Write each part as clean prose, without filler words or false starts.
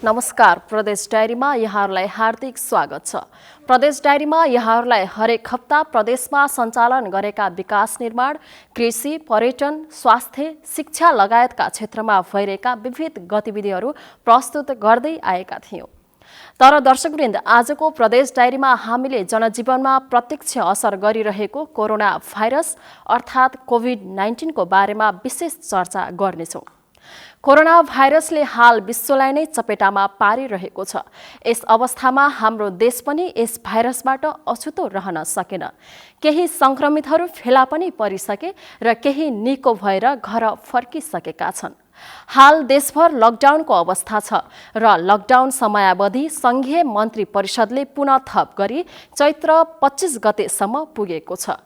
नमस्कार। प्रदेश डायरीमा यहाँहरूलाई हार्दिक स्वागत छ। प्रदेश डायरीमा यहाँहरूलाई हरेक हप्ता प्रदेशमा सञ्चालन गरेका विकास निर्माण, कृषि, पर्यटन, स्वास्थ्य, शिक्षा लगायतका क्षेत्रमा भइरहेका विविध गतिविधिहरू प्रस्तुत गर्दै आएका थियौं। तर दर्शकवृन्द, आजको प्रदेश डायरीमा हामीले जनजीवनमा प्रत्यक्ष असर गरिरहेको कोरोना भाइरस अर्थात् कोभिड-19 को बारेमा विशेष चर्चा गर्नेछौं। कोरोना भाइरसले हाल विश्वलाई नै चपेटामा पारिरहेको छ। यस अवस्थामा हाम्रो देश पनि यस भाइरसबाट अछुतो रहन सकेन। केही संक्रमितहरू फेला पनि परिसके र केही निको भएर घर फर्किसकेका छन्। हाल देशभर लकडाउनको अवस्था छ र लकडाउन समयावधि संघीय मन्त्री परिषदले पुनः थप गरी चैत्र 25 गतेसम्म पुगेको छ।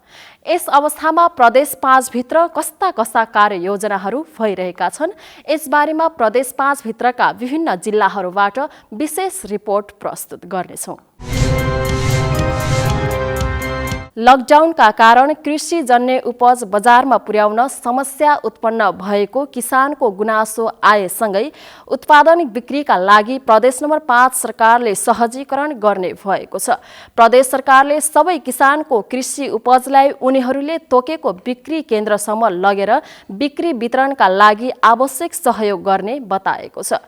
यस अवस्थामा प्रदेश 5 भित्र कस्ता कस्ता कार्ययोजनाहरू भइरहेका छन्, यसबारेमा प्रदेश 5 भित्रका विभिन्न जिल्लाहरूबाट विशेष रिपोर्ट प्रस्तुत गर्नेछौं। लकडाउनका कारण कृषिजन्य उपज बजारमा पुर्याउन समस्या उत्पन्न भएको किसानको गुनासो आएसँगै उत्पादन बिक्रीका लागि प्रदेश नम्बर 5 सरकारले सहजीकरण गर्ने भएको छ। प्रदेश सरकारले सबै किसानको कृषि उपजलाई उनीहरूले तोकेको बिक्री केन्द्रसम्म लगेर बिक्री वितरणका लागि आवश्यक सहयोग गर्ने बताएको छ।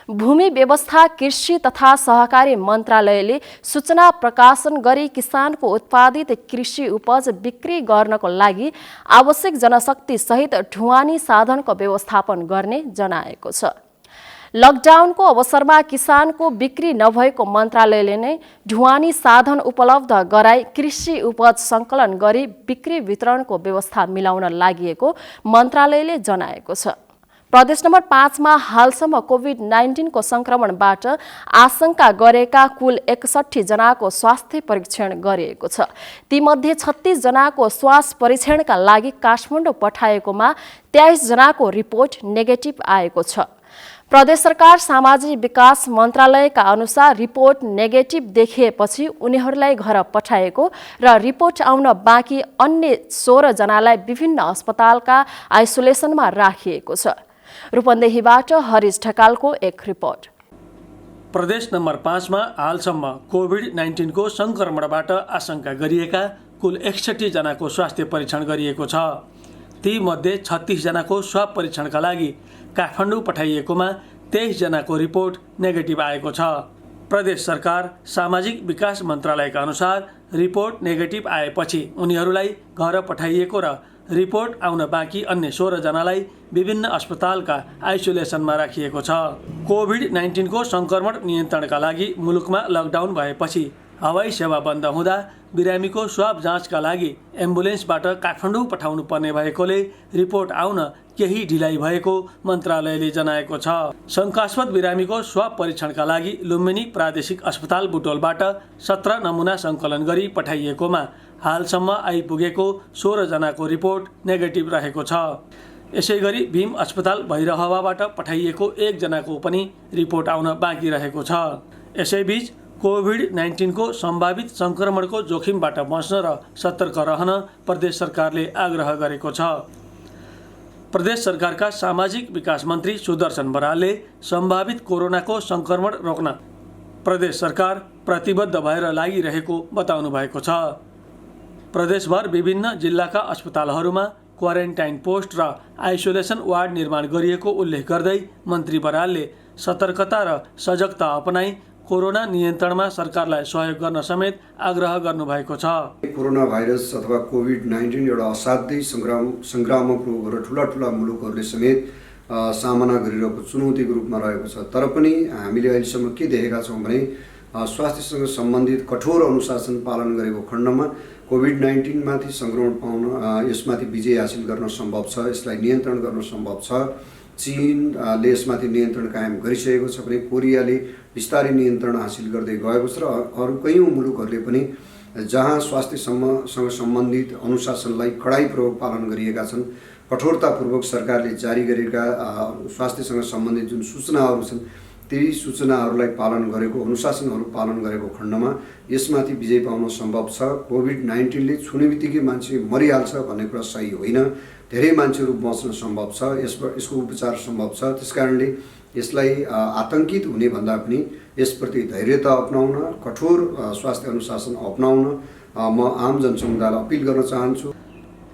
भूमि व्यवस्था, कृषि तथा सहकारी मन्त्रालयले सूचना प्रकाशन गरी किसानको उत्पादित कृषि उपज बिक्री गर्नको लागि आवश्यक जनशक्ति सहित ढुवानी साधनको व्यवस्थापन गर्ने जनाएको छ। लकडाउनको अवसरमा किसानको बिक्री नभएको मन्त्रालयले नै ढुवानी साधन उपलब्ध गराई कृषि उपज सङ्कलन गरी बिक्री वितरणको व्यवस्था मिलाउन लागि मन्त्रालयले जनाएको छ। प्रदेश नम्बर 5 मा हालसम्म कोभिड-19 को संक्रमणबाट आशंका गरेका कुल 61 जनाको स्वास्थ्य परीक्षण गरिएको छ। तीमध्ये 36 जनाको स्वास परीक्षणका लागि काठमाडौँ पठाएकोमा 23 जनाको रिपोर्ट नेगेटिभ आएको छ। प्रदेश सरकार सामाजिक विकास मन्त्रालयका अनुसार रिपोर्ट नेगेटिभ देखिएपछि उनीहरूलाई घर पठाएको र रिपोर्ट आउन बाँकी अन्य 16 जनालाई विभिन्न अस्पतालका आइसोलेसनमा राखिएको छ। रूपन्देहीबाट हरिश ढकालको एक रिपोर्ट। प्रदेश नम्बर 5 मा हालसम्म कोभिड-19 को संक्रमणबाट आशंका गरिएका कुल 61 जनाको स्वास्थ्य परीक्षण गरिएको छ। ती मध्ये 36 जनाको स्वाब परीक्षणका लागि काठमाडौँ पठाइएकोमा 23 जनाको रिपोर्ट नेगेटिभ आएको छ। प्रदेश सरकार सामाजिक विकास मन्त्रालयका अनुसार रिपोर्ट नेगेटिभ आएपछि उनीहरूलाई घर पठाइएको र रिपोर्ट आउन बाँकी अन्य 16 जनालाई विभिन्न अस्पतालका आइसोलेसनमा राखिएको छ। कोभिड-19 को संक्रमण नियन्त्रणका लागि मुलुकमा लकडाउन भएपछि हवाई सेवा बन्द हुँदा बिरामीको स्वाब जाँचका लागि एम्बुलेन्सबाट काठमाडौँ पठाउनु पर्ने भएकोले रिपोर्ट आउन केही ढिलाइ भएको मन्त्रालयले जनाएको छ। शङ्कास्पद बिरामीको स्वाब परीक्षणका लागि लुम्बिनी प्रादेशिक अस्पताल बुटोलबाट 17 नमुना सङ्कलन गरी पठाइएकोमा हालसम्म आइपुगेको 16 जनाको रिपोर्ट नेगेटिभ रहेको छ। यसैगरी भीम अस्पताल भैरहवाबाट पठाइएको 1 जनाको पनि रिपोर्ट आउन बाँकी रहेको छ। यसैबीच कोभिड-19 को सम्भावित संक्रमणको जोखिमबाट बच्न र सतर्क रहन प्रदेश सरकारले आग्रह गरेको छ। प्रदेश सरकारका सामाजिक विकास मन्त्री सुदर्शन बरालले सम्भावित कोरोनाको संक्रमण रोक्न प्रदेश सरकार प्रतिबद्ध भएर लागिरहेको बताउनु भएको छ। प्रदेशभर विभिन्न जिल्लाका अस्पतालहरूमा क्वारेन्टाइन पोस्ट र आइसोलेसन वार्ड निर्माण गरिएको उल्लेख गर्दै मन्त्री बरालले सतर्कता र सजगता अपनाई कोरोना नियन्त्रणमा सरकारलाई सहयोग गर्न समेत आग्रह गर्नुभएको छ। कोरोना भाइरस अथवा कोभिड-19 एउटा असाध्यै संक्रामक रोग हो र ठुला मुलुकहरूले समेत सामना गरिरहेको चुनौतीको रूपमा रहेको छ। तर पनि हामीले अहिलेसम्म के देखेका छौँ भने स्वास्थ्यसँग सम्बन्धित कठोर अनुशासन पालन गरेको खण्डमा कोभिड-19 माथि संक्रमण पाउन यसमाथि विजय हासिल गर्न सम्भव छ, यसलाई नियन्त्रण गर्न सम्भव छ। चीनले यसमाथि नियन्त्रण कायम गरिसकेको छ भने कोरियाले बिस्तारै नियन्त्रण हासिल गर्दै गएको छ र अरू कयौँ मुलुकहरूले पनि जहाँ स्वास्थ्यसँग सम्बन्धित अनुशासनलाई कडाइपूर्वक पालन गरिएका छन्, कठोरतापूर्वक सरकारले जारी गरेका स्वास्थ्यसँग सम्बन्धित जुन सूचनाहरू छन् त्यही सूचनाहरूलाई पालन गरेको, अनुशासनहरू पालन गरेको खण्डमा यसमाथि विजय पाउन सम्भव छ। कोभिड-19ले छुने बित्तिकै मान्छे मरिहाल्छ भन्ने कुरा सही होइन। धेरै मान्छेहरू बच्न सम्भव छ, यसको उपचार सम्भव छ। त्यसकारणले यसलाई आतंकित हुने भन्दा पनि यसप्रति धैर्यता अपनाउन, कठोर स्वास्थ्य अनुशासन अपनाउन म आम जनसमुदायलाई अपिल गर्न चाहन्छु।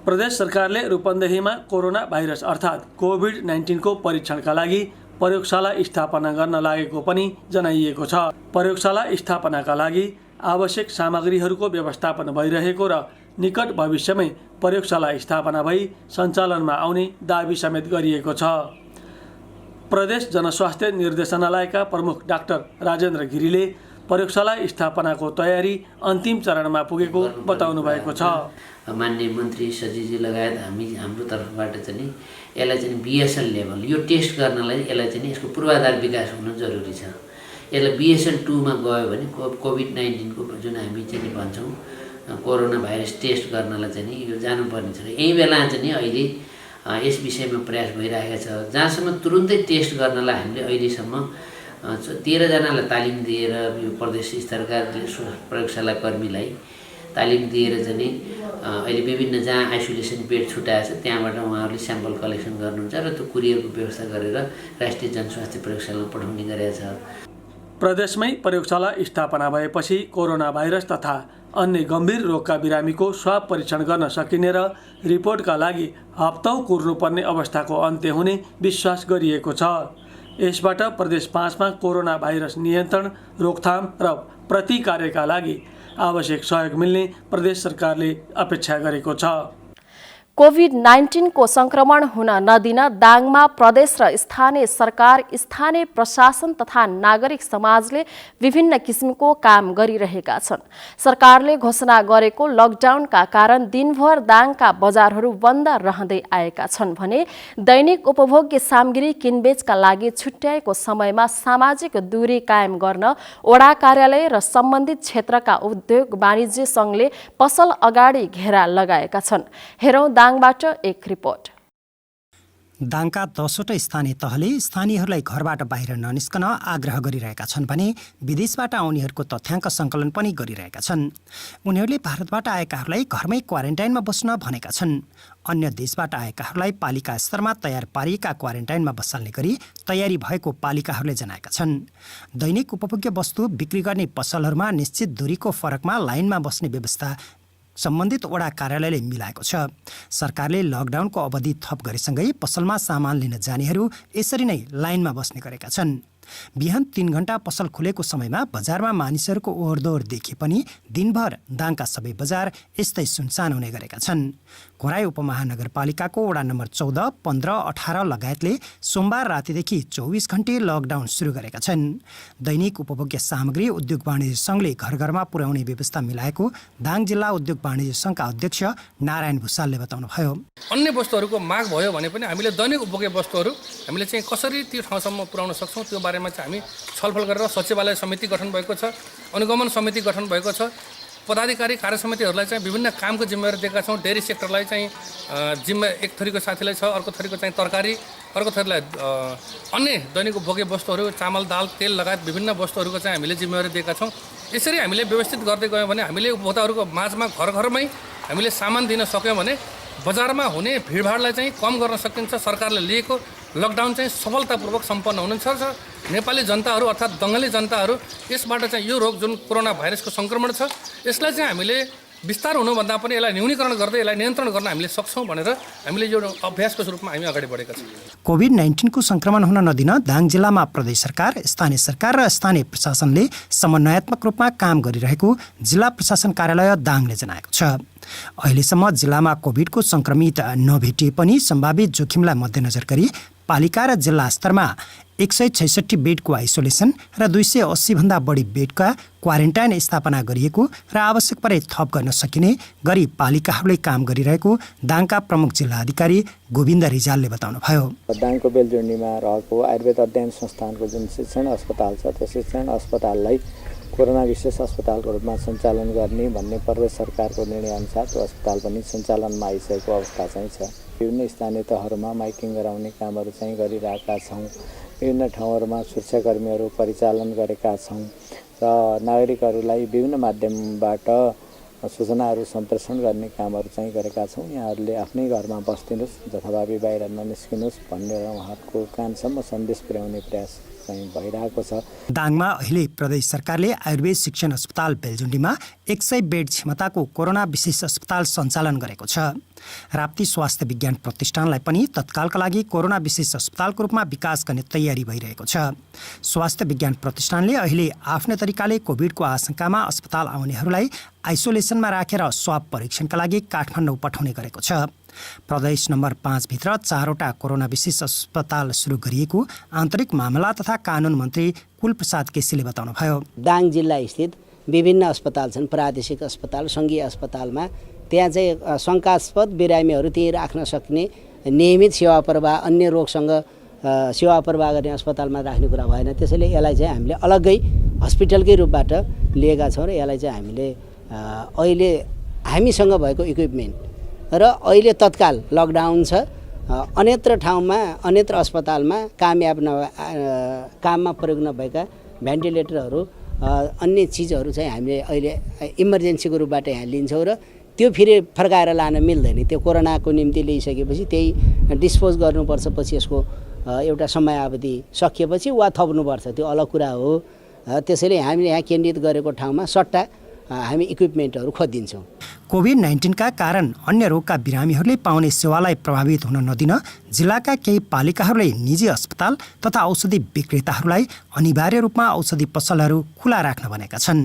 प्रदेश सरकारले रूपन्देहीमा कोरोना भाइरस अर्थात् कोभिड-19 को परीक्षणका लागि प्रयोगशाला स्थापना गर्न लागेको पनि जनाइएको छ। प्रयोगशाला स्थापनाका लागि आवश्यक सामग्रीहरूको व्यवस्थापन भइरहेको र निकट भविष्यमै प्रयोगशाला स्थापना भई सञ्चालनमा आउने दाबी समेत गरिएको छ। प्रदेश जनस्वास्थ्य निर्देशनालयका प्रमुख डाक्टर राजेन्द्र गिरीले प्रयोगशाला स्थापनाको तयारी अन्तिम चरणमा पुगेको बताउनु भएको छ। माननीय मन्त्री सचिवजी लगायत हाम्रो तर्फबाट चाहिँ यसलाई चाहिँ BSL लेभल यो टेस्ट गर्नलाई यसलाई चाहिँ यसको पूर्वाधार विकास हुन जरुरी छ। यसलाई BSL 2 मा गयो भने कोभिड-19 को जुन हामी चाहिँ भन्छौँ कोरोना भाइरस टेस्ट गर्नलाई चाहिँ यो जानुपर्ने छ। यही बेला चाहिँ अहिले यस विषयमा प्रयास भइरहेको छ। जहाँसम्म तुरुन्तै टेस्ट गर्नलाई हामीले अहिलेसम्म 13 जनालाई तालिम दिएर यो प्रदेश स्तरका प्रयोगशाला कर्मीलाई तालिम दिएर चाहिँ अहिले विभिन्न जहाँ आइसोलेसन बेड छुट्याएको छ त्यहाँबाट उहाँहरूले स्याम्पल कलेक्सन गर्नुहुन्छ र त्यो कुरियरको व्यवस्था गरेर राष्ट्रिय जनस्वास्थ्य प्रयोगशालामा पठाउने गरेको छ। प्रदेशमै प्रयोगशाला स्थापना भएपछि कोरोना भाइरस तथा अन्य गम्भीर रोगका बिरामीको स्वाब परीक्षण गर्न सकिने र रिपोर्टका लागि हप्तौं कुर्नुपर्ने अवस्थाको अन्त्य हुने विश्वास गरिएको छ। यसबाट प्रदेश 5 मा कोरोना भाइरस नियन्त्रण, रोकथाम र प्रतिकारका लागि आवश्यक सहयोग मिल्ने प्रदेश सरकारले अपेक्षा गरेको छ। कोभिड-19 को संक्रमण हुन नदिन दाङमा प्रदेश र स्थानीय सरकार, स्थानीय प्रशासन तथा नागरिक समाजले विभिन्न किसिमको काम गरिरहेका छन्। सरकारले घोषणा गरेको लकडाउनका कारण दिनभर दाङका बजारहरू बन्द रहँदै आएका छन् भने दैनिक उपभोग्य सामग्री किनबेचका लागि छुट्याएको समयमा सामाजिक दूरी कायम गर्न वडा कार्यालय र सम्बन्धित क्षेत्रका उद्योग वाणिज्य संघले पसल अगाडि घेरा लगाएका छन्। हेरौं दाङबाट एक रिपोर्ट। दाङका 10वटा स्थानीय तहले स्थानीयहरूलाई घरबाट बाहिर ननिस्कन आग्रह गरिरहेका छन् भने विदेशबाट आउनेहरूको तथ्याङ्क सङ्कलन पनि गरिरहेका छन्। उनीहरूले भारतबाट आएकाहरूलाई घरमै क्वारेन्टाइनमा बस्न भनेका छन्। अन्य देशबाट आएकाहरूलाई पालिका स्तरमा तयार पारिएका क्वारेन्टाइनमा बसाल्ने गरी तयारी भएको पालिकाहरूले जनाएका छन्। दैनिक उपभोग्य वस्तु बिक्री गर्ने पसलहरूमा निश्चित दूरीको फरकमा लाइनमा बस्ने व्यवस्था सम्बन्धित वडा कार्यालयले मिलाएको छ। सरकारले लकडाउनको अवधि थप गरेसँगै पसलमा सामान लिन जानेहरू यसरी नै लाइनमा बस्ने गरेका छन्। बिहान 3 घण्टा पसल खुलेको समयमा बजारमा मानिसहरूको ओहोरदोहोर देखिए पनि दिनभर दाङका सबै बजार यस्तै सुनसान हुने गरेका छन्। खोराई उपमहानगरपालिकाको वडा नम्बर 14, 15, 18 लगायतले सोमबार रातिदेखि 24 घण्टे लकडाउन सुरु गरेका छन्। दैनिक उपभोग्य सामग्री उद्योग वाणिज्य संघले घर घरमा पुर्याउने व्यवस्था मिलाएको दाङ जिल्ला उद्योग वाणिज्य संघका अध्यक्ष नारायण भुसालले बताउनुभयो। अन्य वस्तुहरूको माग भयो भने पनि हामीले दैनिक उपभोग्य वस्तुहरू हामीले चाहिँ कसरी त्यो ठाउँसम्म पुर्याउन सक्छौँ त्यो बारेमा चाहिँ हामी छलफल गरेर सचिवालय समिति गठन भएको छ, अनुगमन समिति गठन भएको छ। पदाधिकारी कार्य समितिहरूलाई चाहिँ विभिन्न कामको जिम्मेवारी दिएका छौँ। डेरी सेक्टरलाई चाहिँ एक थरीको साथीलाई छ, अर्को थरीको चाहिँ तरकारी, अर्को थरीलाई अन्य दैनिक उपभोग्य वस्तुहरू चामल, दाल, तेल लगायत विभिन्न वस्तुहरूको चाहिँ हामीले जिम्मेवारी दिएका छौँ। यसरी हामीले व्यवस्थित गर्दै गयौँ भने हामीले उपभोक्ताहरूको माझमा घर घरमै हामीले सामान दिन सक्यौँ भने बजारमा हुने भिडभाडलाई चाहिँ कम गर्न सकिन्छ। सरकारले लिएको लकडाउन चाहिँ सफलतापूर्वक सम्पन्न हुनुहुन्छ र नेपाली जनताहरू अर्थात् दङ्गली जनताहरू यसबाट चाहिँ यो रोग जुन कोरोना भाइरसको सङ्क्रमण छ यसलाई चाहिँ हामीले विस्तार हुनुभन्दा पनि यसलाई न्यूनीकरण गर्दै यसलाई नियन्त्रण गर्न हामीले सक्छौँ भनेर हामीले यो अभ्यासको रूपमा हामी अगाडि बढेका छौँ। कोभिड-19 को संक्रमण हुन नदिन दाङ जिल्लामा प्रदेश सरकार, स्थानीय सरकार र स्थानीय प्रशासनले समन्वयात्मक रूपमा काम गरिरहेको जिल्ला प्रशासन कार्यालय दाङले जनाएको छ। अहिलेसम्म जिल्लामा कोभिडको संक्रमित नभेटिए पनि सम्भावित जोखिमलाई मध्यनजर गरी पालिका र जिल्ला स्तरमा 166 बेडको आइसोलेसन र 280 भन्दा बढी बेडका क्वारेन्टाइन स्थापना गरिएको र आवश्यक परे थप गर्न सकिने गरी पालिकाहरूले काम गरिरहेको दाङका प्रमुख जिल्ला अधिकारी गोविन्द रिजालले बताउनुभयो। दाङको बेलजोडीमा रहेको आयुर्वेद अध्ययन संस्थानको जुन शिक्षण अस्पताल छ त्यो शिक्षण अस्पताललाई कोरोना विशेष अस्पतालको रूपमा सञ्चालन गर्ने भन्ने प्रदेश सरकारको निर्णयअनुसार त्यो अस्पताल पनि सञ्चालनमा आइसकेको अवस्था चाहिँ छ। विभिन्न स्थानीय तहहरूमा माइकिङ गराउने कामहरू चाहिँ गरिरहेका छौँ। विभिन्न ठाउँहरूमा सुरक्षाकर्मीहरू परिचालन गरेका छौँ र नागरिकहरूलाई विभिन्न माध्यमबाट सूचनाहरू सम्प्रेषण गर्ने कामहरू चाहिँ गरेका छौँ। यहाँहरूले आफ्नै घरमा बस्दिनुहोस्, जथाभावी बाहिर ननिस्किनुहोस् भनेर उहाँहरूको कानसम्म सन्देश पुर्याउने प्रयास चाहिँ भइरहेको छ। दाङमा अहिले प्रदेश सरकारले आयुर्वेद शिक्षण अस्पताल बेलजुण्डीमा 100 बेड क्षमताको कोरोना विशेष अस्पताल सञ्चालन गरेको छ। राप्ती स्वास्थ्य विज्ञान प्रतिष्ठानलाई पनि तत्कालका लागि कोरोना विशेष अस्पतालको रूपमा विकास गर्ने तयारी भइरहेको छ। स्वास्थ्य विज्ञान प्रतिष्ठानले अहिले आफ्नै तरिकाले कोभिडको आशंकामा अस्पताल आउनेहरूलाई आइसोलेसनमा राखेर स्वाब परीक्षणका लागि काठमाडौँ पठाउने गरेको छ। प्रदेश नम्बर 5 भित्र 4वटा कोरोना विशेष अस्पताल सुरु गरिएको आन्तरिक मामला तथा कानुन मन्त्री कुलप्रसाद केसीले बताउनुभयो। दाङ जिल्ला स्थित विभिन्न अस्पताल छन्, प्रादेशिक अस्पताल, सङ्घीय अस्पतालमा त्यहाँ चाहिँ शङ्कास्पद बिरामीहरू त्यहीँ राख्न सक्ने नियमित सेवा प्रवाह अन्य रोगसँग सेवा प्रवाह गर्ने अस्पतालमा राख्ने कुरा भएन। त्यसैले यसलाई चाहिँ हामीले अलग्गै हस्पिटलकै रूपबाट लिएका छौँ र यसलाई चाहिँ हामीले अहिले हामीसँग भएको इक्विपमेन्ट र अहिले तत्काल लकडाउन छ, अन्यत्र ठाउँमा अन्यत्र अस्पतालमा काममा प्रयोग नभएका भेन्टिलेटरहरू अन्य चिजहरू चाहिँ हामीले अहिले इमर्जेन्सीको रूपबाट यहाँ लिन्छौँ र त्यो फेरि फर्काएर लान मिल्दैन। त्यो कोरोनाको निम्ति ल्याइसकेपछि त्यही डिस्पोज गर्नुपर्छ, पछि यसको एउटा समयावधि सकिएपछि वा थप्नुपर्छ, त्यो अलग कुरा हो। त्यसैले हामीले यहाँ केन्द्रित गरेको ठाउँमा सट्टा हामी इक्विपमेन्टहरू खोजिदिन्छौँ। कोभिड-19 का कारण अन्य रोगका बिरामीहरूले पाउने सेवालाई प्रभावित हुन नदिन जिल्लाका केही पालिकाहरूले निजी अस्पताल तथा औषधि विक्रेताहरूलाई अनिवार्य रूपमा औषधि पसलहरू खुला राख्न भनेका छन्।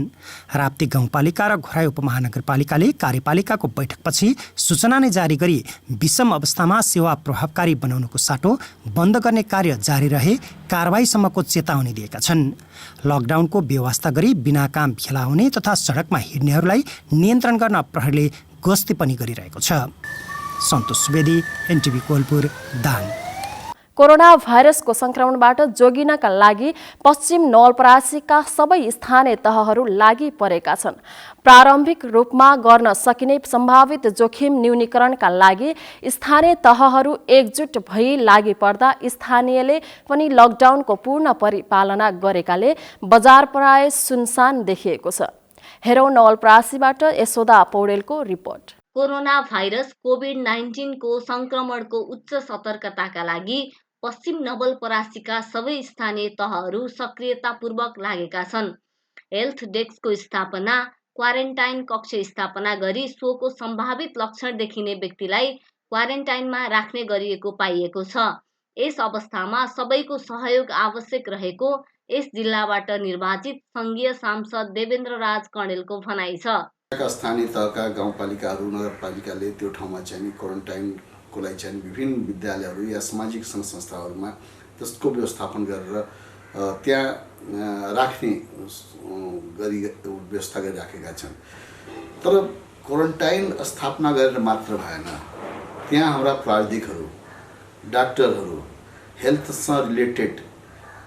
राप्ती गाउँपालिका र घोराई उपमहानगरपालिकाले कार्यपालिकाको बैठकपछि सूचना नै जारी गरी विषम अवस्थामा सेवा प्रभावकारी बनाउनुको साटो बन्द गर्ने कार्य जारी रहे कारबाहीसम्मको चेतावनी दिएका छन्। लकडाउनको व्यवस्था गरी बिना काम भेला हुने तथा सडकमा हिँड्नेहरूलाई नियन्त्रण गर्न प्रहरीले गस्ती पनि गरिरहेको छ। सन्तोष सुवेदी, एनटिभी कोलपुर, दाङ। कोरोना भाइरसको संक्रमणबाट जोगिनका लागि पश्चिम नवलपरासीका सबै स्थानीय तहहरू लागि परेका छन्। प्रारम्भिक रूपमा गर्न सकिने सम्भावित जोखिम न्यूनीकरणका लागि स्थानीय तहहरू एकजुट भई लागि पर्दा स्थानीयले पनि लकडाउनको पूर्ण परिपालना गरेकाले बजार प्राय सुनसान देखिएको छ। हेरौँ नवलपरासीबाट यशोदा पौडेलको रिपोर्ट। कोरोना भाइरस कोभिड-19 को संक्रमणको उच्च सतर्कताका लागि पश्चिम नवलपरासीका सबै स्थानीय तहहरू सक्रियतापूर्वक लागेका छन्। हेल्थ डेस्कको स्थापना, क्वारेन्टाइन कक्ष स्थापना गरी सोको सम्भावित लक्षण देखिने व्यक्तिलाई क्वारेन्टाइनमा राख्ने गरिएको पाइएको छ। यस अवस्थामा सबैको सहयोग आवश्यक रहेको यस जिल्लाबाट निर्वाचित संघीय सांसद देवेन्द्र राज कणेलको भनाइ छ। स्थानीय तहका गाउँपालिकाहरू नगरपालिकाले त्यो ठाउँमा चाहिँ क्वारेन्टाइनको लागि चाहिँ विभिन्न विद्यालयहरू या सामाजिक सङ्घ संस्थाहरूमा त्यसको व्यवस्थापन गरेर त्यहाँ राख्ने गरी व्यवस्था गरिराखेका छन्। तर क्वारेन्टाइन स्थापना गरेर मात्र भएन, त्यहाँ हाम्रा प्राविधिकहरू, डाक्टरहरू, हेल्थसँग रिलेटेड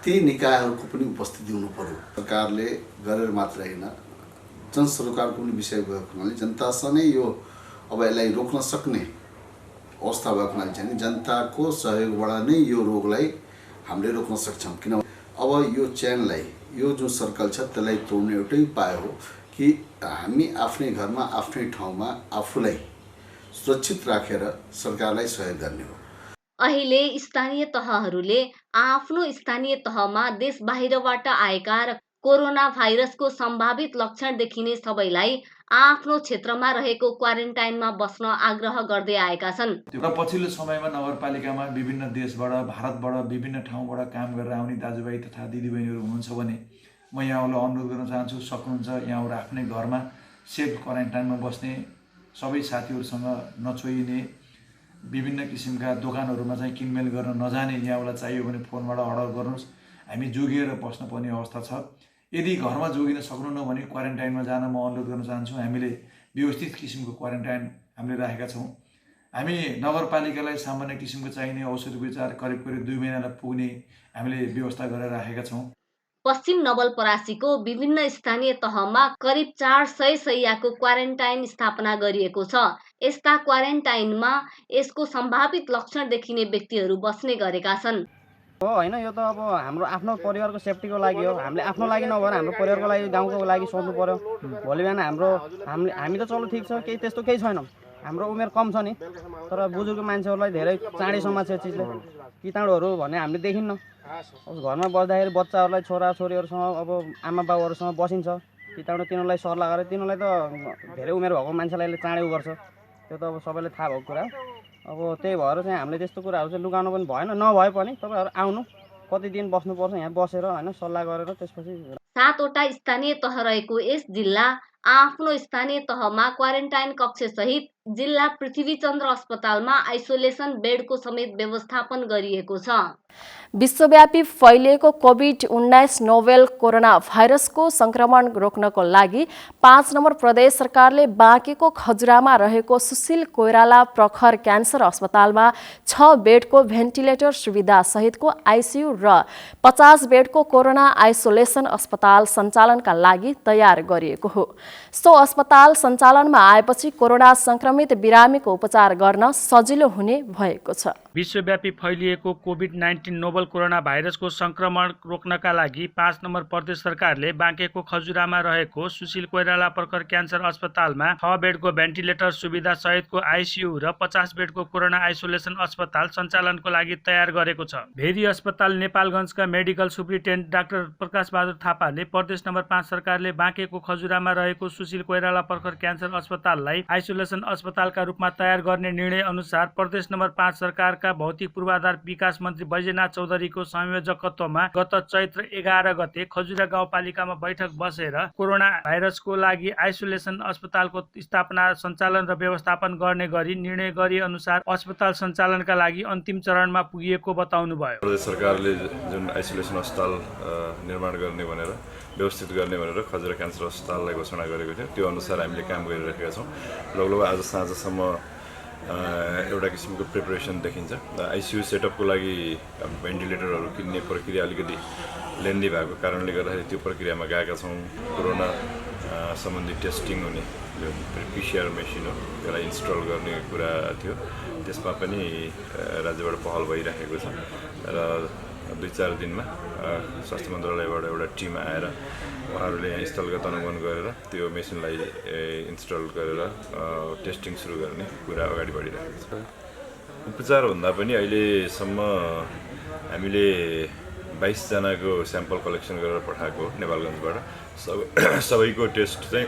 ती निकायहरूको पनि उपस्थिति हुनु पर्यो। सरकारले गरेर मात्र होइन, जनसरोकारको पनि विषय भएको हुनाले जनतासँग नै यो अब यसलाई रोक्न सक्ने अवस्था भएको हुनाले चाहिँ जनताको सहयोगबाट नै यो रोगलाई हामीले रोक्न सक्छौँ। किनभने अब यो चेनलाई, यो जुन सर्कल छ त्यसलाई तोड्ने एउटै उपाय हो कि हामी आफ्नै घरमा आफ्नै ठाउँमा आफूलाई सुरक्षित राखेर सरकारलाई सहयोग गर्ने हो। अहिले स्थानीय तहहरूले आफ्नो स्थानीय तहमा देश बाहिरबाट आएका र कोरोना भाइरसको सम्भावित लक्षण देखिने सबैलाई आफ्नो क्षेत्रमा रहेको क्वारेन्टाइनमा बस्न आग्रह गर्दै आएका छन्। र पछिल्लो समयमा नगरपालिकामा विभिन्न देशबाट, भारतबाट, विभिन्न ठाउँबाट काम गरेर आउने दाजुभाइ तथा दिदीबहिनीहरू हुनुहुन्छ भने म यहाँहरूलाई अनुरोध गर्न चाहन्छु, सक्नुहुन्छ यहाँहरू आफ्नै घरमा सेफ क्वारेन्टाइनमा बस्ने, सबै साथीहरूसँग नछोइने, विभिन्न किसिमका दोकानहरूमा चाहिँ किनमेल गर्न नजाने, यहाँलाई चाहियो भने फोनबाट अर्डर गर्नुहोस्। हामी जोगिएर बस्नुपर्ने अवस्था छ। यदि घरमा जोगिन सक्नुहुन्न भने क्वारेन्टाइनमा जान म अनुरोध गर्न चाहन्छु। हामीले व्यवस्थित किसिमको क्वारेन्टाइन हामीले राखेका छौँ। हामी नगरपालिकालाई सामान्य किसिमको चाहिने औषध उपचार करिब 2 महिनालाई पुग्ने हामीले व्यवस्था गरेर राखेका छौँ। पश्चिम नवलपरासीको विभिन्न स्थानीय तहमा करिब 400 शैय्याको क्वारेन्टाइन स्थापना गरिएको छ। यस्ता क्वारेन्टाइनमा यसको सम्भावित लक्षण देखिने व्यक्तिहरू बस्ने गरेका छन्। हो होइन, यो त अब हाम्रो आफ्नो परिवारको सेफ्टीको लागि हो। हामीले आफ्नो लागि नभएर हाम्रो परिवारको लागि, गाउँको लागि सोच्नु पर्यो। भोलि बिहान हामी त चलो ठिक छ, केही त्यस्तो केही छैन, हाम्रो उमेर कम छ नि, तर बुजुर्ग मान्छेहरूलाई धेरै चाँडै समात्छ यो चिजले। कीटाणुहरू भन्ने हामीले देखिन्न। घरमा बस्दाखेरि बच्चाहरूलाई, छोराछोरीहरूसँग, अब आमा बाउहरूसँग बसिन्छ, कीटाणु तिनीहरूलाई सर्ला गरेर तिनीहरूलाई त धेरै उमेर भएको मान्छेलाई चाँडै उ गर्छ। त्यो त अब सबैलाई थाहा भएको कुरा। अब त्यही भएर चाहिँ हामीले त्यस्तो कुराहरू चाहिँ लुकाउनु पनि भएन। नभए पनि तपाईँहरू आउनु, कति दिन बस्नुपर्छ यहाँ बसेर होइन, सल्लाह गरेर त्यसपछि। 7 वटा स्थानीय तह रहेको यस जिल्ला आफ्नो स्थानीय तहमा क्वारेन्टाइन कक्ष सहित जिल्ला पृथ्वीचन्द्र अस्पतालमा आइसोलेसन बेडको समेत व्यवस्थापन गरिएको छ। विश्वव्यापी फैलिएको कोभिड-19 नोभेल कोरोना भाइरसको संक्रमण रोक्नको लागि 5 नम्बर प्रदेश सरकारले बाँकेको खजुरामा रहेको सुशील कोइराला प्रखर क्यान्सर अस्पतालमा 6 बेडको भेन्टिलेटर सुविधा सहितको आइसियु र 50 बेडको कोरोना आइसोलेसन अस्पताल सञ्चालनका लागि तयार गरिएको हो। सो अस्पताल सञ्चालनमा आएपछि कोरोना संक्रमित बिरामीको उपचार गर्न सजिलो हुने भएको छ। विश्वव्यापी फैलिएको कोभिड-19 नोभल कोरोना भाइरसको संक्रमण रोक्नका लागि 5 नम्बर प्रदेश सरकारले बाँकेको खजुरामा रहेको सुशील कोइराला प्रखर क्यान्सर अस्पतालमा 6 बेडको भेन्टिलेटर सुविधा सहितको आइसियु र 50 बेडको कोरोना आइसोलेसन अस्पताल सञ्चालनको लागि तयार गरेको छ। भेरी अस्पताल नेपालगञ्जका मेडिकल सुप्रिन्टेन्डेन्ट डाक्टर प्रकाश बहादुर थापाले प्रदेश नम्बर 5 सरकारले बाँकेको खजुरामा रहेको सुशील कोइराला प्रखर क्यान्सर अस्पताललाई आइसोलेसन अस्पतालका रूपमा तयार गर्ने निर्णय अनुसार प्रदेश नम्बर 5 सरकारका भौतिक पूर्वाधार विकास मन्त्री बैजनाथ चौधरीको संयोजकत्वमा गत चैत्र 11 गते खजुरा गाउँपालिकामा बैठक बसेर कोरोना भाइरसको लागि आइसोलेसन अस्पतालको स्थापना, सञ्चालन र व्यवस्थापन गर्ने गरी निर्णय गरे अनुसार अस्पताल सञ्चालनका लागि अन्तिम चरणमा पुगिएको बताउनुभयो। प्रदेश सरकारले जुन आइसोलेसन अस्पताल निर्माण गर्ने भनेर, व्यवस्थित गर्ने भनेर खजुरा क्यान्सर अस्पताललाई घोषणा गरेको थियो, त्यो अनुसार हामीले काम गरिरहेका छौँ। लगभग आज साँझसम्म एउटा किसिमको प्रिपरेसन देखिन्छ। आइसियु सेटअपको लागि भेन्टिलेटरहरू किन्ने प्रक्रिया अलिकति लेन्दी भएको कारणले गर्दाखेरि त्यो प्रक्रियामा गएका छौँ। कोरोना सम्बन्धी टेस्टिङ हुने जुन पिसिआर मेसिन हो त्यसलाई इन्स्टल गर्ने कुरा थियो, त्यसमा पनि राज्यबाट पहल भइरहेको छ र 2-4 दिनमा स्वास्थ्य मन्त्रालयबाट एउटा टिम आएर उहाँहरूले यहाँ स्थलगत अनुगमन गरेर त्यो मेसिनलाई इन्स्टल गरेर टेस्टिङ सुरु गर्ने कुरा अगाडि बढिरहेको छ। उपचार भन्दा पनि अहिलेसम्म हामीले 22 जनाको स्याम्पल कलेक्सन गरेर पठाएको नेपालगञ्जबाट। सबैको टेस्ट चाहिँ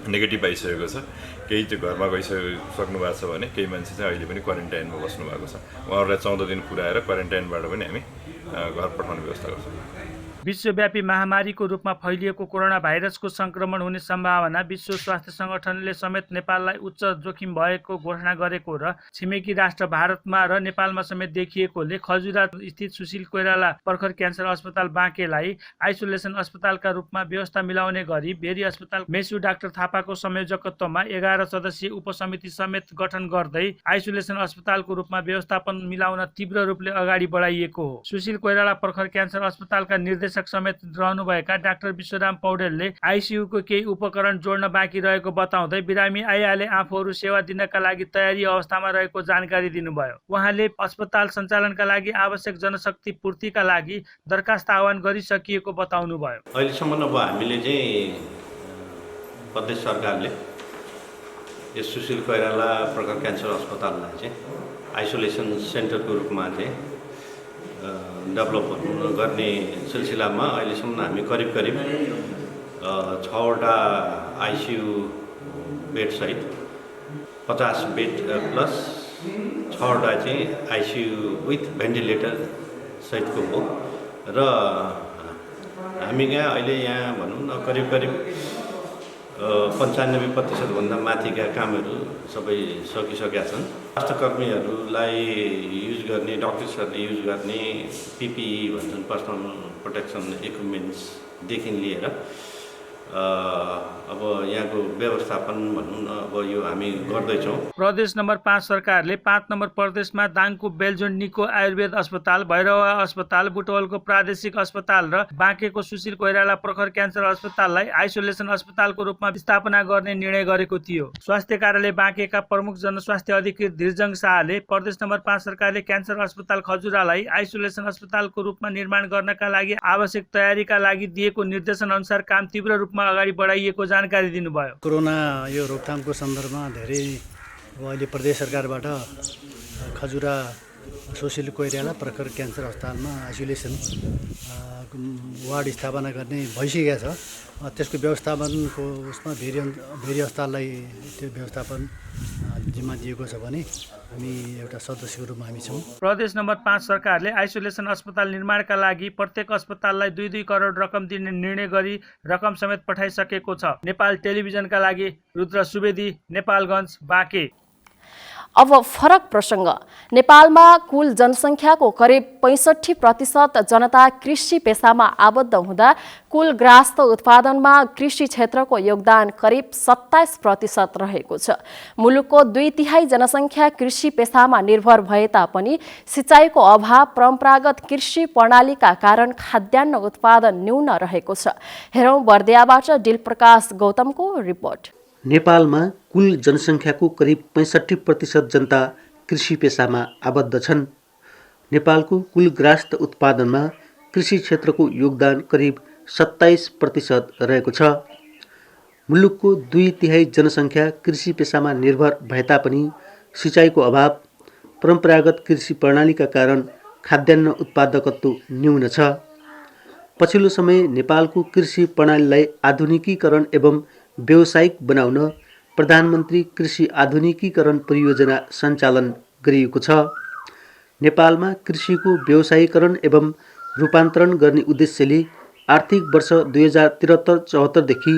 नेगेटिभ आइसकेको छ। केही चाहिँ घरमा गइसक्नु भएको छ भने केही मान्छे चाहिँ अहिले पनि क्वारेन्टाइनमा बस्नु भएको छ। उहाँहरूलाई 14 दिन पुऱ्याएर क्वारेन्टाइनबाट पनि हामी घर पठाउने व्यवस्था गर्छौँ। विश्वव्यापी महामारीको रूपमा फैलिएको कोरोना भाइरसको संक्रमण हुने सम्भावना विश्व स्वास्थ्य संगठनले समेत नेपाललाई उच्च जोखिम भएको घोषणा गरेको र छिमेकी राष्ट्र भारतमा र नेपालमा समेत देखिएकोले खजुरा स्थित सुशील कोइराला प्रखर क्यान्सर अस्पताल बाँकेलाई आइसोलेसन अस्पतालका रूपमा व्यवस्था मिलाउने गरी भेरी अस्पताल मेसु डाक्टर थापाको संयोजकत्वमा 11 सदस्यीय उपसमिति समेत गठन गर्दै आइसोलेसन अस्पतालको रूपमा व्यवस्थापन मिलाउन तीव्र रूपले अगाडि बढाइएको हो। सुशील कोइराला प्रखर क्यान्सर अस्पतालका निर्देशक समेत रहनुभएका डाक्टर विश्वराम पौडेलले आइसियुको केही उपकरण जोड्न बाँकी रहेको बताउँदै बिरामी आइहाले आफूहरू सेवा दिनका लागि तयारी अवस्थामा रहेको जानकारी दिनुभयो। उहाँले अस्पताल सञ्चालनका लागि आवश्यक जनशक्ति पूर्तिका लागि दरखास्त आह्वान गरिसकिएको बताउनुभयो। अहिलेसम्म अब हामीले चाहिँ प्रदेश सरकारले यस सुशील कोइराला प्रखर क्यान्सर अस्पताललाई चाहिँ आइसोलेसन सेन्टरको रूपमा चाहिँ डेभलप गर्ने सिलसिलामा अहिलेसम्म हामी करिब 6 वटा आइसियु बेड सहित 50 बेड प्लस 6 वटा चाहिँ आइसियु विथ भेन्टिलेटर सहितको हो र हामी अहिले यहाँ भनौँ न करिब 95% भन्दा माथिका कामहरू सबै सकिसकेका छन्। स्वास्थ्यकर्मीहरूलाई युज गर्ने, डक्टर्सहरूले युज गर्ने पिपिई भन्छन्, पर्सनल प्रोटेक्सन इक्विपमेन्ट्सदेखि लिएर अब यहाँको व्यवस्थापन भनौँ न अब यो हामी गर्दैछौँ। प्रदेश नम्बर 5 सरकारले 5 नम्बर प्रदेशमा दाङको बेल्जोन निको आयुर्वेद अस्पताल, भैरवा अस्पताल, बुटवलको प्रादेशिक अस्पताल र बाँकेको सुशील कोइराला प्रखर क्यान्सर अस्पताललाई आइसोलेसन अस्पतालको रूपमा स्थापना गर्ने निर्णय गरेको थियो। स्वास्थ्य कार्यालय बाँकेका प्रमुख जनस्वास्थ्य अधिकृत धीरजङ शाहले प्रदेश नम्बर 5 सरकारले क्यान्सर अस्पताल खजुरालाई आइसोलेसन अस्पतालको रूपमा निर्माण गर्नका लागि आवश्यक तयारीका लागि दिएको निर्देशन अनुसार काम तीव्र रूपमा अगाडि बढाइएको जानकारी दिनुभयो। कोरोना यो रोकथामको सन्दर्भमा धेरै अहिले प्रदेश सरकारबाट खजुरा सुशील कोइराला प्रखर क्यान्सर अस्पतालमा आइसोलेसन वार्ड स्थापना गर्ने भइसकेको छ। त्यसको व्यवस्थापनको उसमा भेरी अस्पताललाई त्यो व्यवस्थापन जिम्मा दिएको छ भने हामी एउटा सदस्यको रूपमा हामी छौँ। प्रदेश नम्बर 5 सरकारले आइसोलेसन अस्पताल निर्माणका लागि प्रत्येक अस्पताललाई 2-2 करोड रकम दिने निर्णय गरी रकम समेत पठाइसकेको छ। नेपाल टेलिभिजनका लागि रुद्र सुवेदी, नेपालगञ्ज, बाँके। अब फरक प्रसङ्ग। नेपालमा कुल जनसङ्ख्याको करिब 65% जनता कृषि पेसामा आबद्ध हुँदा कुल ग्रास्त उत्पादनमा कृषि क्षेत्रको योगदान करिब 27% रहेको छ। मुलुकको 2/3 जनसङ्ख्या कृषि पेसामा निर्भर भए तापनि सिँचाइको अभाव, परम्परागत कृषि प्रणालीका कारण खाद्यान्न उत्पादन न्यून रहेको छ। हेरौँ बर्दियाबाट दिलप्रकाश गौतमको रिपोर्ट। नेपालमा कुल जनसङ्ख्याको करिब 65% जनता कृषि पेसामा आबद्ध छन्। नेपालको कुल ग्रास्त उत्पादनमा कृषि क्षेत्रको योगदान करिब 27% रहेको छ। मुलुकको 2/3 जनसङ्ख्या कृषि पेसामा निर्भर भए तापनि सिँचाइको अभाव, परम्परागत कृषि प्रणालीका कारण खाद्यान्न उत्पादकत्व न्यून छ। पछिल्लो समय नेपालको कृषि प्रणालीलाई आधुनिकीकरण एवं व्यावसायिक बनाउन प्रधानमन्त्री कृषि आधुनिकीकरण परियोजना सञ्चालन गरिएको छ। नेपालमा कृषिको व्यावसायीकरण एवं रूपान्तरण गर्ने उद्देश्यले आर्थिक वर्ष 2073-74 देखि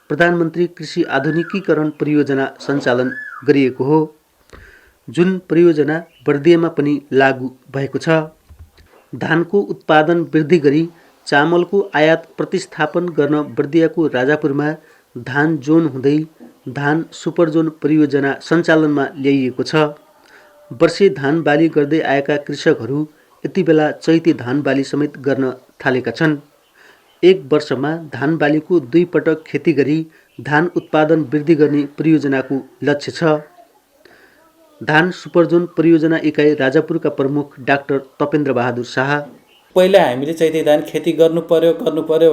प्रधानमन्त्री कृषि आधुनिकीकरण परियोजना सञ्चालन गरिएको हो, जुन परियोजना बर्दियामा पनि लागू भएको छ। धानको उत्पादन वृद्धि गरी चामलको आयात प्रतिस्थापन गर्न बर्दियाको राजापुरमा धान जोन हुँदै धान सुपर जोन परियोजना सञ्चालनमा ल्याइएको छ। वर्षे धान बाली गर्दै आएका कृषकहरू यति बेला चैते धान बाली समेत गर्न थालेका छन्। एक वर्षमा धान बालीको 2 पटक खेती गरी धान उत्पादन वृद्धि गर्ने परियोजनाको लक्ष्य छ। धान सुपर जोन परियोजना इकाइ राजापुरका प्रमुख डाक्टर तपेन्द्र बहादुर शाह, पहिला हामीले चैते धान खेती गर्नु पर्यो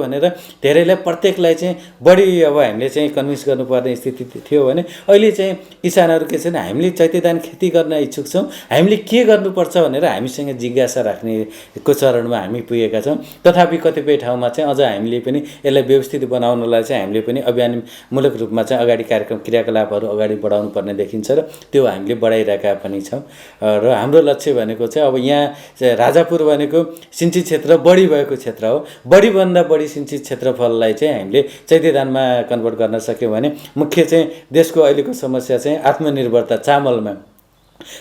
भनेर धेरैलाई प्रत्येकलाई चाहिँ बढी अब हामीले चाहिँ कन्भिन्स गर्नुपर्ने स्थिति थियो भने अहिले चाहिँ किसानहरू के छन्, हामीले चैते धान खेती गर्न इच्छुक छौँ, हामीले के गर्नुपर्छ भनेर हामीसँग जिज्ञासा राख्नेको चरणमा हामी पुगेका छौँ। तथापि कतिपय ठाउँमा चाहिँ अझ हामीले पनि यसलाई व्यवस्थित बनाउनलाई चाहिँ हामीले पनि अभियानमूलक रूपमा चाहिँ अगाडि कार्यक्रम क्रियाकलापहरू अगाडि बढाउनु पर्ने देखिन्छ र त्यो हामीले बढाइरहेका पनि छौँ। र हाम्रो लक्ष्य भनेको चाहिँ अब यहाँ राजापुर भनेको सिन्चित क्षेत्र बढी भएको क्षेत्र हो। बढीभन्दा बढी सिन्चित क्षेत्रफललाई चाहिँ हामीले चैते धानमा कन्भर्ट गर्न सक्यौँ भने मुख्य चाहिँ देशको अहिलेको समस्या चाहिँ आत्मनिर्भरता चामलमा,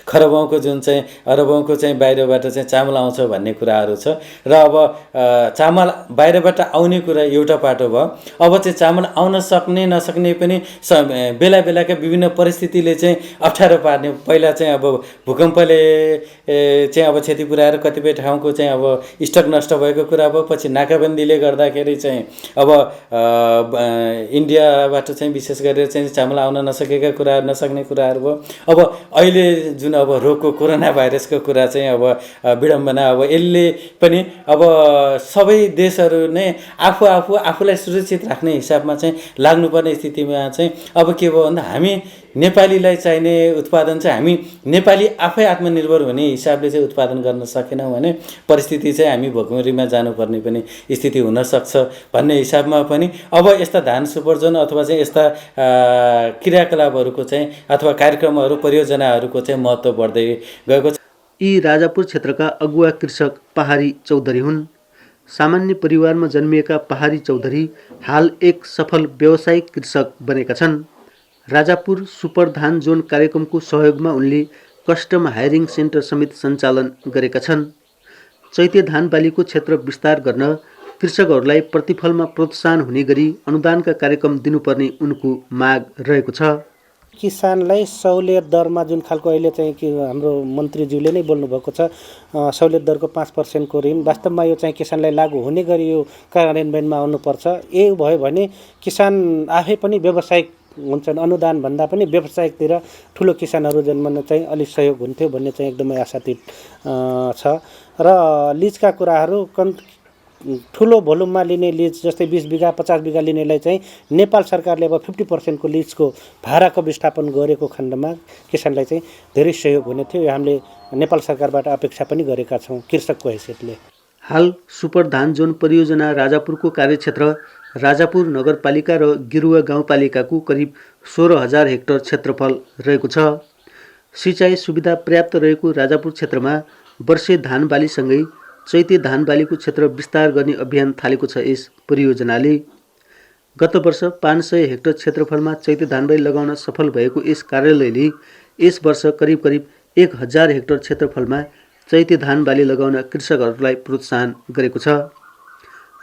खरबौँको जुन चाहिँ अरबौँको चाहिँ बाहिरबाट चाहिँ चामल आउँछ भन्ने कुराहरू छ र अब चामल बाहिरबाट आउने कुरा एउटा पाटो भयो। अब चाहिँ चामल आउन सक्ने नसक्ने पनि बेला बेलाका विभिन्न परिस्थितिले चाहिँ अप्ठ्यारो पार्ने। पहिला चाहिँ अब भूकम्पले चाहिँ अब क्षति पुर्याएर कतिपय ठाउँको चाहिँ अब स्टक नष्ट भएको कुरा भयो। पछि नाकाबन्दीले गर्दाखेरि चाहिँ अब इन्डियाबाट चाहिँ विशेष गरेर चाहिँ चामल आउन नसकेका कुराहरू, नसक्ने कुराहरू भयो। अब अहिले जुन अब रोगको कोरोना भाइरसको कुरा चाहिँ अब विडम्बना, अब यसले पनि अब सबै देशहरू नै आफूलाई सुरक्षित राख्ने हिसाबमा चाहिँ लाग्नुपर्ने स्थितिमा चाहिँ अब के भयो भन्दा हामी नेपालीलाई चाहिने उत्पादन चाहिँ हामी नेपाली आफै आत्मनिर्भर हुने हिसाबले चाहिँ उत्पादन गर्न सकेनौँ भने परिस्थिति चाहिँ हामी भोकमरीमा जानुपर्ने पनि स्थिति हुनसक्छ भन्ने हिसाबमा पनि अब यस्ता धान सुपर्जन अथवा चाहिँ यस्ता क्रियाकलापहरूको चाहिँ अथवा कार्यक्रमहरू, परियोजनाहरूको चाहिँ महत्त्व बढ्दै गएको छ। यी राजापुर क्षेत्रका अगुवा कृषक पहाडी चौधरी हुन्। सामान्य परिवारमा जन्मिएका पहाडी चौधरी हाल एक सफल व्यावसायिक कृषक बनेका छन्। राजापुर सुपर धान जोन कार्यक्रमको सहयोगमा उनले कस्टम हायरिङ सेन्टर समेत सञ्चालन गरेका छन्। चैते धान बालीको क्षेत्र विस्तार गर्न कृषकहरूलाई प्रतिफलमा प्रोत्साहन हुने गरी अनुदानका कार्यक्रम दिनुपर्ने उनको माग रहेको छ। किसानलाई सहुलियत दरमा जुन खालको अहिले चाहिँ कि हाम्रो मन्त्रीज्यूले नै बोल्नुभएको छ सहुलियत दरको 5% ऋण वास्तवमा यो चाहिँ किसानलाई लागू हुने गरी यो कार्यान्वयनमा आउनुपर्छ। यो भयो भने किसान आफै पनि व्यावसायिक हुन्छन्, अनुदान भन्दा पनि व्यावसायिकतिर ठुलो किसानहरू जन्मन चाहिँ अलिक सहयोग हुन्थ्यो भन्ने चाहिँ एकदमै आशातीत छ। र लिजका कुराहरू ठुलो भोल्युममा लिने लिज जस्तै 20 बिघा 50 बिघा लिनेलाई चाहिँ नेपाल सरकारले अब 50% को लिजको भाडाको विस्थापन गरेको खण्डमा किसानलाई चाहिँ धेरै सहयोग हुने थियो। यो हामीले नेपाल सरकारबाट अपेक्षा पनि गरेका छौँ कृषकको हैसियतले। हाल सुपर धान जोन परियोजना राजापुरको कार्यक्षेत्र राजापुर नगरपालिका र गिरुवा गाउँपालिकाको करिब 16,000 हेक्टर क्षेत्रफल रहेको छ। सिँचाइ सुविधा पर्याप्त रहेको राजापुर क्षेत्रमा वर्षे धान बालीसँगै चैते धान बालीको क्षेत्र विस्तार गर्ने अभियान थालेको छ। यस परियोजनाले गत वर्ष 500 हेक्टर क्षेत्रफलमा चैते धान बाली लगाउन सफल भएको यस कार्यालयले यस वर्ष करिब 1000 हेक्टर क्षेत्रफलमा चैते धान बाली लगाउन कृषकहरूलाई प्रोत्साहन गरेको छ।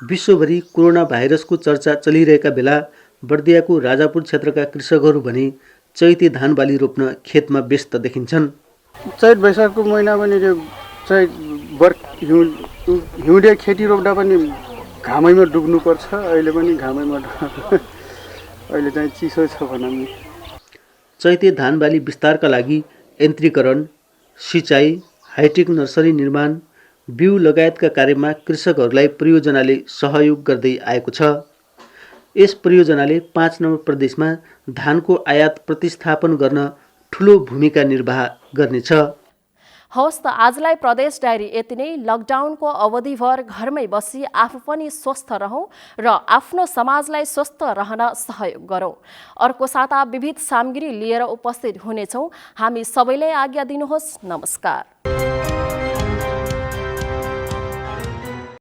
विश्वभरि कोरोना भाइरसको चर्चा चलिरहेका बेला बर्दियाको राजापुर क्षेत्रका कृषकहरू भने चैते धान बाली रोप्न खेतमा व्यस्त देखिन्छन्। चैत वैशाखको महिना पनि हिउँदे खेती रोप्दा पनि घामैमा डुब्नुपर्छ। अहिले पनि घामैमा अहिले चाहिँ चिसो छ भनौँ। चैते धान बाली विस्तारका लागि यन्त्रीकरण, सिँचाइ, हाइटेक नर्सरी निर्माण, बिउ लगायतका कार्यमा कृषकहरूलाई परियोजनाले सहयोग गर्दै आएको छ। यस परियोजनाले 5 नम्बर प्रदेशमा धानको आयात प्रतिस्थापन गर्न ठुलो भूमिका निर्वाह गर्नेछ। हवस् त आजलाई प्रदेश डायरी यति नै। लकडाउनको अवधिभर घरमै बसी आफू पनि स्वस्थ रहौँ र आफ्नो समाजलाई स्वस्थ रहन सहयोग गरौँ। अर्को साता विविध सामग्री लिएर उपस्थित हुनेछौँ। हामी सबैलाई आज्ञा दिनुहोस्। नमस्कार।